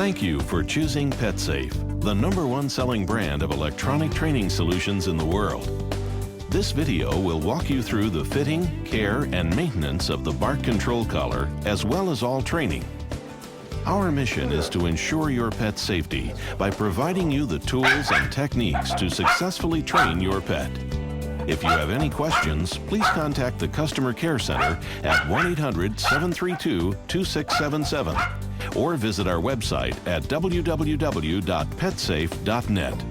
Thank you for choosing PetSafe, the #1 selling brand of electronic training solutions in the world. This video will walk you through the fitting, care, and maintenance of the bark control collar, as well as all training. Our mission is to ensure your pet's safety by providing you the tools and techniques to successfully train your pet. If you have any questions, please contact the Customer Care Center at 1-800-732-2677 or visit our website at www.petsafe.net.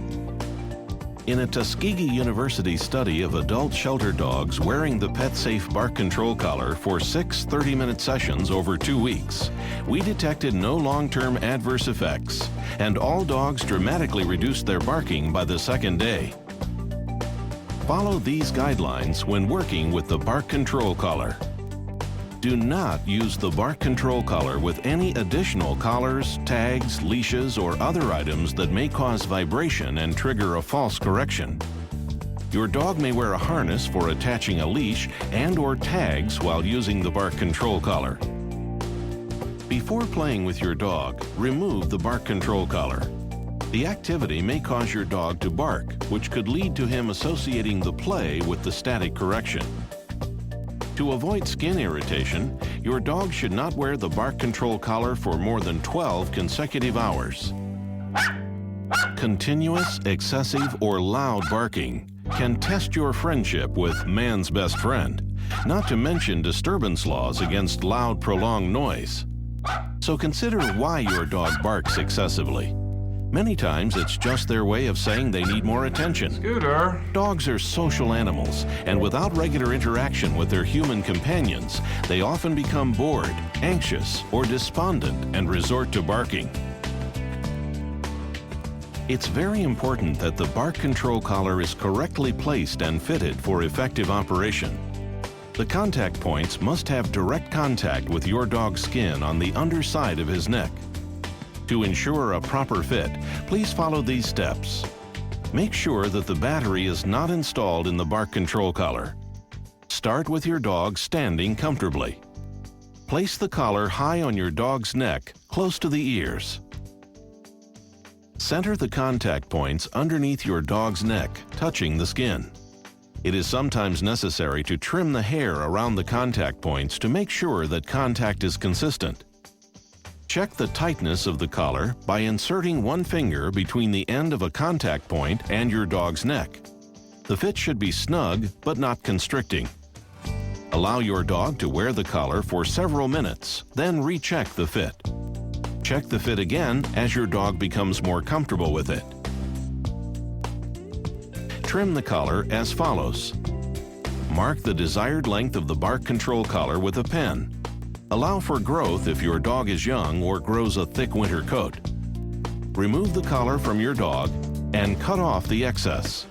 In a Tuskegee University study of adult shelter dogs wearing the PetSafe bark control collar for 6 30-minute sessions over 2 weeks, we detected no long-term adverse effects, and all dogs dramatically reduced their barking by the second day. Follow these guidelines when working with the bark control collar. Do not use the bark control collar with any additional collars, tags, leashes, or other items that may cause vibration and trigger a false correction. Your dog may wear a harness for attaching a leash and/or tags while using the bark control collar. Before playing with your dog, remove the bark control collar. The activity may cause your dog to bark, which could lead to him associating the play with the static correction. To avoid skin irritation, your dog should not wear the bark control collar for more than 12 consecutive hours. Continuous, excessive, or loud barking can test your friendship with man's best friend, not to mention disturbance laws against loud, prolonged noise. So consider why your dog barks excessively. Many times it's just their way of saying they need more attention. Scooter! Dogs are social animals, and without regular interaction with their human companions, they often become bored, anxious, or despondent and resort to barking. It's very important that the bark control collar is correctly placed and fitted for effective operation. The contact points must have direct contact with your dog's skin on the underside of his neck. To ensure a proper fit, please follow these steps. Make sure that the battery is not installed in the bark control collar. Start with your dog standing comfortably. Place the collar high on your dog's neck, close to the ears. Center the contact points underneath your dog's neck, touching the skin. It is sometimes necessary to trim the hair around the contact points to make sure that contact is consistent. Check the tightness of the collar by inserting one finger between the end of a contact point and your dog's neck. The fit should be snug but not constricting. Allow your dog to wear the collar for several minutes, then recheck the fit. Check the fit again as your dog becomes more comfortable with it. Trim the collar as follows. Mark the desired length of the bark control collar with a pen. Allow for growth if your dog is young or grows a thick winter coat. Remove the collar from your dog and cut off the excess.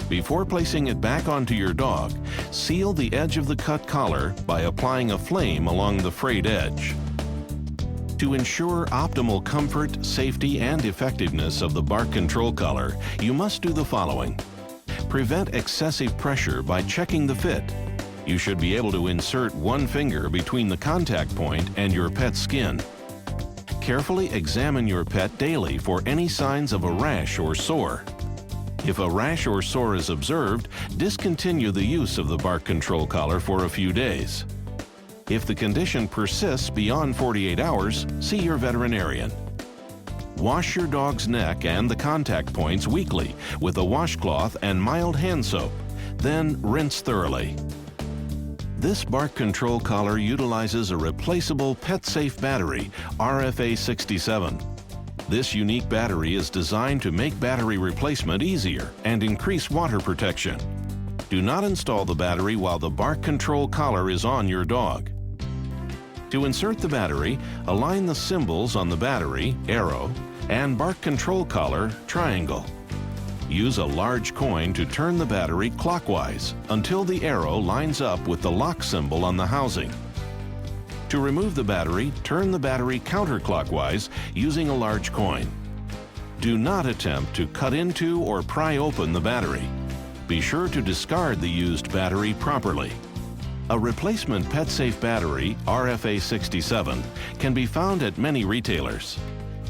Before placing it back onto your dog, seal the edge of the cut collar by applying a flame along the frayed edge. To ensure optimal comfort, safety, and effectiveness of the bark control collar, you must do the following. Prevent excessive pressure by checking the fit. You should be able to insert one finger between the contact point and your pet's skin. Carefully examine your pet daily for any signs of a rash or sore. If a rash or sore is observed, discontinue the use of the bark control collar for a few days. If the condition persists beyond 48 hours, see your veterinarian. Wash your dog's neck and the contact points weekly with a washcloth and mild hand soap, then rinse thoroughly. This bark control collar utilizes a replaceable PetSafe battery, RFA67. This unique battery is designed to make battery replacement easier and increase water protection. Do not install the battery while the bark control collar is on your dog. To insert the battery, align the symbols on the battery, arrow, and bark control collar, triangle. Use a large coin to turn the battery clockwise until the arrow lines up with the lock symbol on the housing. To remove the battery, turn the battery counterclockwise using a large coin. Do not attempt to cut into or pry open the battery. Be sure to discard the used battery properly. A replacement PetSafe battery, RFA67, can be found at many retailers.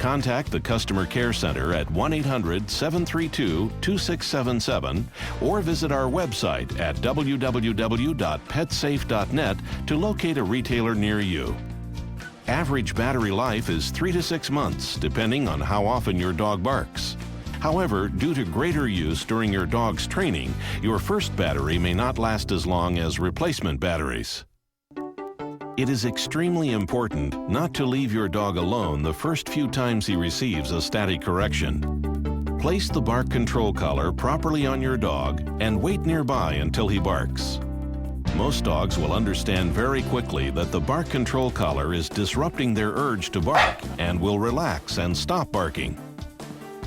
Contact the Customer Care Center at 1-800-732-2677 or visit our website at www.petsafe.net to locate a retailer near you. Average battery life is 3 to 6 months, depending on how often your dog barks. However, due to greater use during your dog's training, your first battery may not last as long as replacement batteries. It is extremely important not to leave your dog alone the first few times he receives a static correction. Place the bark control collar properly on your dog and wait nearby until he barks. Most dogs will understand very quickly that the bark control collar is disrupting their urge to bark and will relax and stop barking.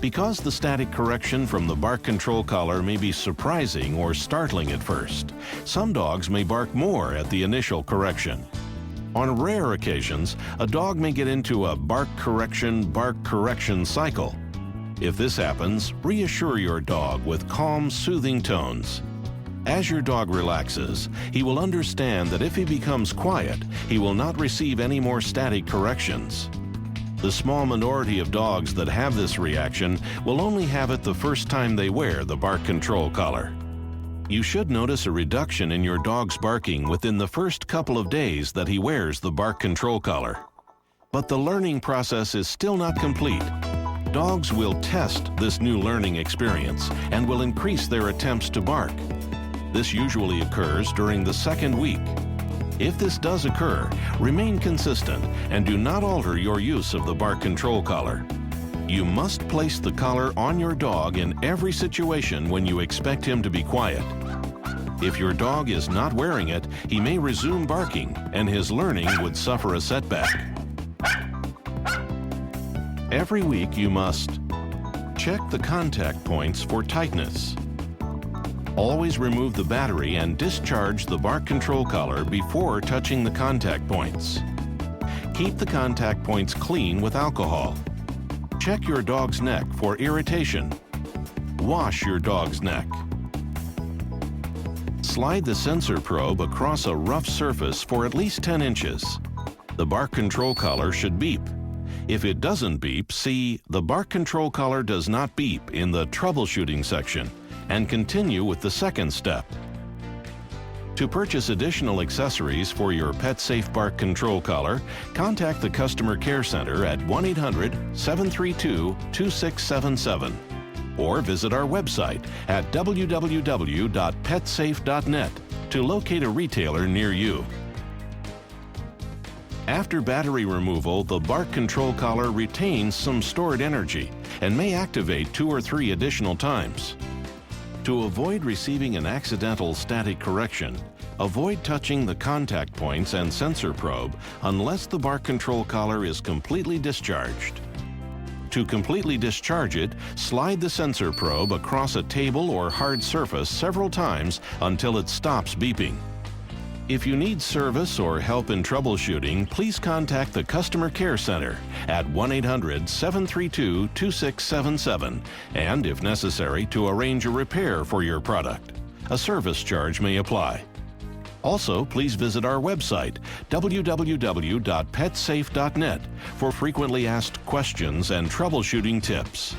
Because the static correction from the bark control collar may be surprising or startling at first, some dogs may bark more at the initial correction. On rare occasions, a dog may get into a bark correction cycle. If this happens, reassure your dog with calm, soothing tones. As your dog relaxes, he will understand that if he becomes quiet, he will not receive any more static corrections. The small minority of dogs that have this reaction will only have it the first time they wear the bark control collar. You should notice a reduction in your dog's barking within the first couple of days that he wears the bark control collar. But the learning process is still not complete. Dogs will test this new learning experience and will increase their attempts to bark. This usually occurs during the second week. If this does occur, remain consistent and do not alter your use of the bark control collar. You must place the collar on your dog in every situation when you expect him to be quiet. If your dog is not wearing it, he may resume barking and his learning would suffer a setback. Every week you must check the contact points for tightness. Always remove the battery and discharge the bark control collar before touching the contact points. Keep the contact points clean with alcohol. Check your dog's neck for irritation. Wash your dog's neck. Slide the sensor probe across a rough surface for at least 10 inches. The bark control collar should beep. If it doesn't beep, see the bark control collar does not beep in the troubleshooting section and continue with the second step. To purchase additional accessories for your PetSafe bark control collar, contact the Customer Care Center at 1-800-732-2677 or visit our website at www.petsafe.net to locate a retailer near you. After battery removal, the bark control collar retains some stored energy and may activate 2 or 3 additional times. To avoid receiving an accidental static correction, avoid touching the contact points and sensor probe unless the bark control collar is completely discharged. To completely discharge it, slide the sensor probe across a table or hard surface several times until it stops beeping. If you need service or help in troubleshooting, please contact the Customer Care Center at 1-800-732-2677 and, if necessary, to arrange a repair for your product. A service charge may apply. Also, please visit our website, www.petsafe.net, for frequently asked questions and troubleshooting tips.